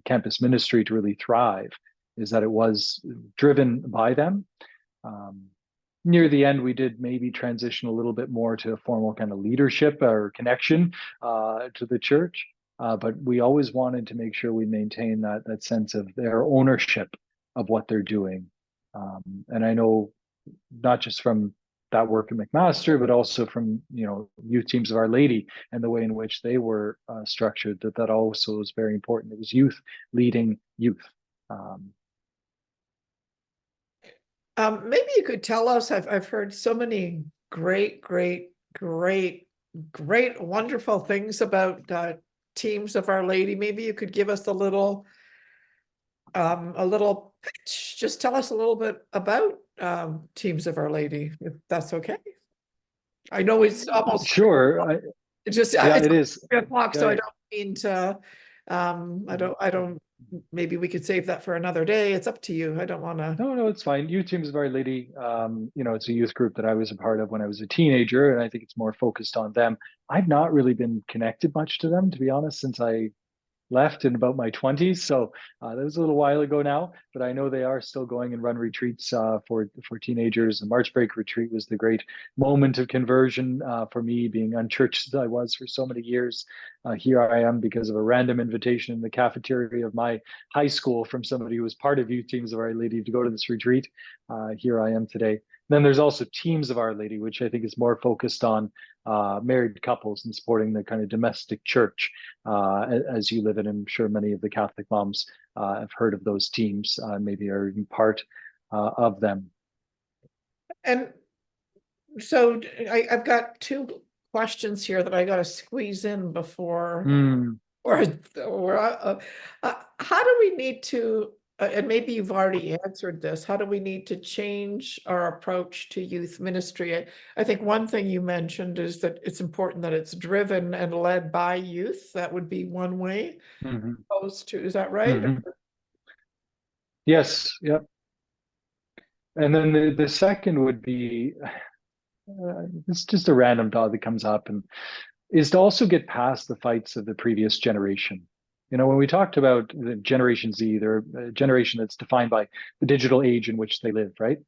campus ministry to really thrive, is that it was driven by them. Near the end, we did maybe transition a little bit more to a formal kind of leadership or connection to the church. But we always wanted to make sure we maintain that sense of their ownership of what they're doing. And I know not just from that work at McMaster, but also from, Youth Teams of Our Lady and the way in which they were structured, that also was very important. It was youth leading youth. Maybe you could tell us, I've heard so many great, wonderful things about Teams of Our Lady. Maybe you could give us a little pitch. Just tell us a little bit about Teams of Our Lady, if that's okay. I know it's almost Sure. it's just Yeah, it's it is. 3 o'clock, so Yeah. I don't mean to I don't maybe we could save that for another day. It's up to you. I don't want to. No, it's fine. Youth Teams of Our Lady, it's a youth group that I was a part of when I was a teenager, and I think it's more focused on them. I've not really been connected much to them, to be honest, since I left in about my 20s. So that was a little while ago now, but I know they are still going and run retreats for teenagers. The March Break retreat was the great moment of conversion for me, being unchurched as I was for so many years. Here I am because of a random invitation in the cafeteria of my high school from somebody who was part of Youth Teams of Our Lady to go to this retreat. Here I am today. Then there's also Teams of Our Lady, which I think is more focused on married couples and supporting the kind of domestic church as you live in. I'm sure many of the Catholic moms have heard of those teams, maybe are even part of them. And so I've got two questions here that I got to squeeze in before, how do we need to, and maybe you've already answered this, how do we need to change our approach to youth ministry? I think one thing you mentioned is that it's important that it's driven and led by youth. That would be one way. Opposed to, is that right? Yes, yep. And then the second would be, it's just a random thought that comes up, and is to also get past the fights of the previous generation. When we talked about the Generation Z, they're a generation that's defined by the digital age in which they live, right?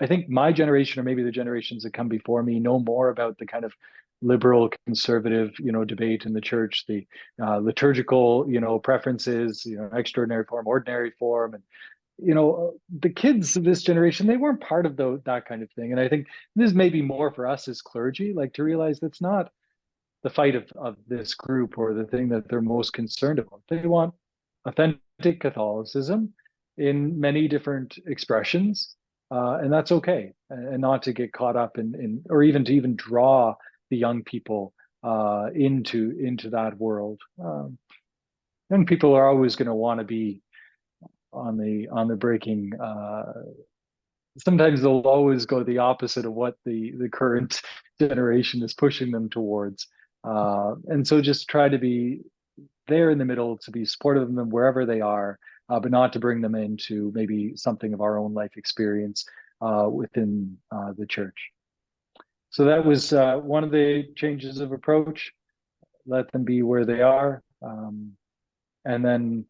I think my generation, or maybe the generations that come before me, know more about the kind of liberal conservative, debate in the church, the liturgical, preferences, extraordinary form, ordinary form, and the kids of this generation, they weren't part of that kind of thing. And I think this may be more for us as clergy, like to realize that's not the fight of this group or the thing that they're most concerned about. They want authentic Catholicism in many different expressions, and that's okay, and not to get caught up in or even to draw the young people into that world. Young people are always going to want to be on the breaking. Sometimes they'll always go the opposite of what the current generation is pushing them towards. And so just try to be there in the middle, to be supportive of them wherever they are, but not to bring them into maybe something of our own life experience within the church. So that was one of the changes of approach. Let them be where they are. And then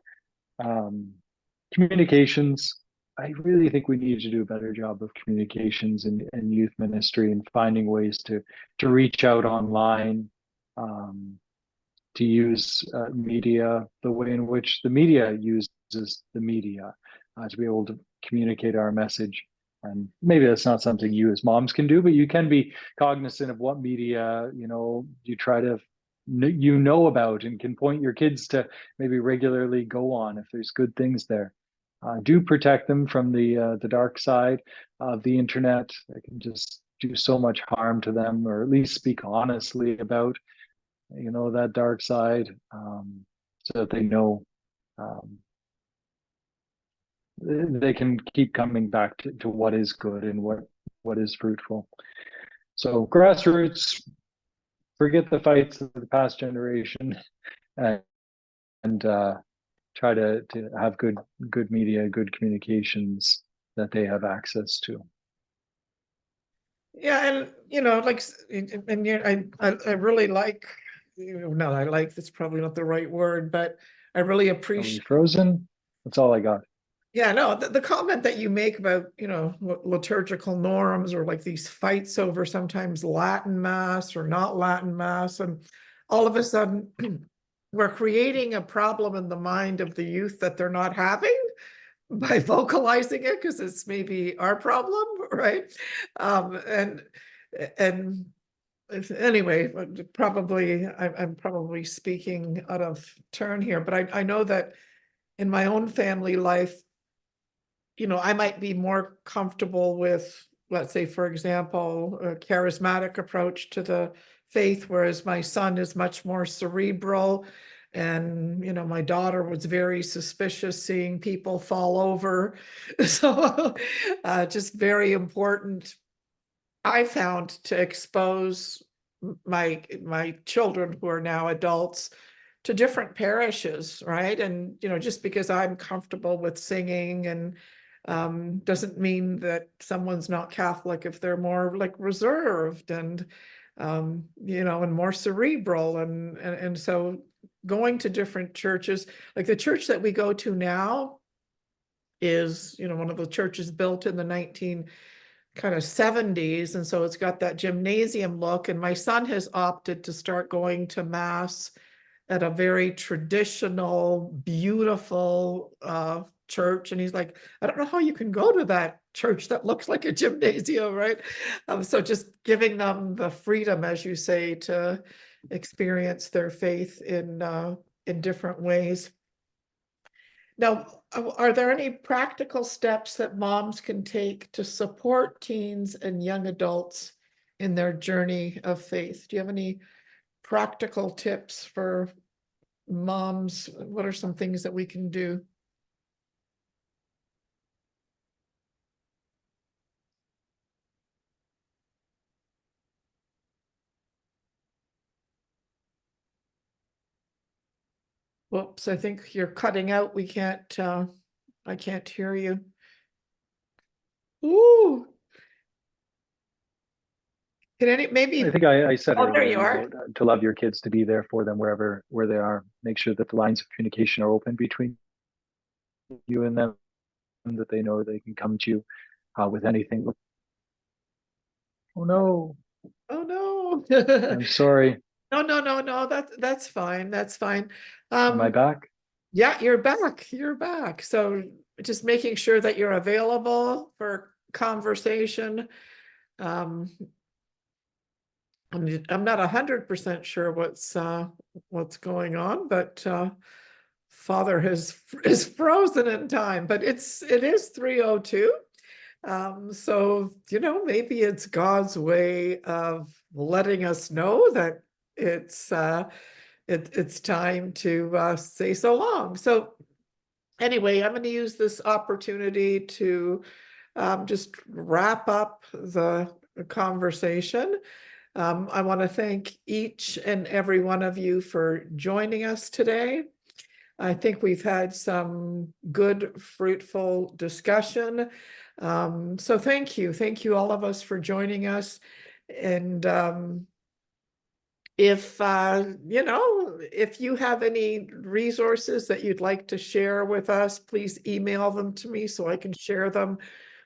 communications. I really think we need to do a better job of communications in youth ministry, and finding ways to reach out online, to use media the way in which the media uses the media, to be able to communicate our message. And maybe that's not something you as moms can do, but you can be cognizant of what media, you try to about, and can point your kids to maybe regularly go on if there's good things there. Do protect them from the dark side of the internet. It can just do so much harm to them, or at least speak honestly about, that dark side, so that they know they can keep coming back to what is good and what is fruitful. So grassroots, forget the fights of the past generation, and try to have good media, good communications that they have access to. Yeah, and I really like, I like, that's probably not the right word, but I really appreciate. Frozen. That's all I got. Yeah, no, the comment that you make about, liturgical norms, or like these fights over sometimes Latin Mass or not Latin Mass, and all of a sudden we're creating a problem in the mind of the youth that they're not having by vocalizing it, because it's maybe our problem, right? And anyway, I'm probably speaking out of turn here, but I know that in my own family life, I might be more comfortable with, let's say, for example, a charismatic approach to the faith, whereas my son is much more cerebral. And, my daughter was very suspicious seeing people fall over. So just very important, I found, to expose my children, who are now adults, to different parishes, right? And, you know, just because I'm comfortable with singing and doesn't mean that someone's not Catholic if they're more like reserved and, you know, and more cerebral. And so going to different churches, like the church that we go to now is, you know, one of the churches built in the 1970s. And so it's got that gymnasium look. And my son has opted to start going to mass at a very traditional, beautiful church. And he's like, I don't know how you can go to that church that looks like a gymnasium, right? So just giving them the freedom, as you say, to experience their faith in different ways. Now, are there any practical steps that moms can take to support teens and young adults in their journey of faith? Do you have any practical tips for moms? What are some things that we can do? Whoops, I think you're cutting out. We can't, I can't hear you. Ooh. Can any, maybe, I think I said oh, there earlier you are. about, to love your kids, to be there for them where they are. Make sure that the lines of communication are open between you and them, and that they know they can come to you with anything. Oh no, Oh, no. I'm sorry. No, that's fine. That's fine. Am I back? Yeah, you're back. You're back. So just making sure that you're available for conversation. I'm not 100% sure what's going on, but Father is frozen in time. But it is 3:02. So you know, maybe it's God's way of letting us know that it's time to say so long. So anyway, I'm going to use this opportunity to just wrap up the conversation. I want to thank each and every one of you for joining us today. I think we've had some good, fruitful discussion. So thank you. Thank you, all of us, for joining us. And if, you know, if you have any resources that you'd like to share with us, please email them to me so I can share them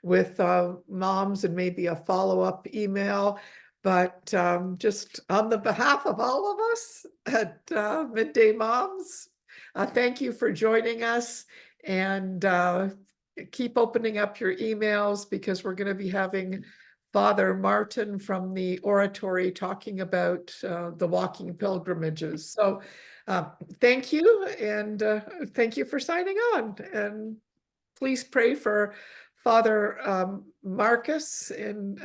with moms and maybe a follow-up email. But just on the behalf of all of us at Midday Moms, thank you for joining us, and keep opening up your emails, because we're going to be having Father Martin from the oratory talking about the walking pilgrimages. So thank you, and thank you for signing on. And please pray for Father Markus in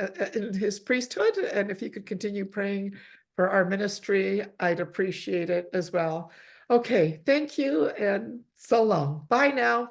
his priesthood. And if you could continue praying for our ministry, I'd appreciate it as well. Okay, thank you, and so long. Bye now.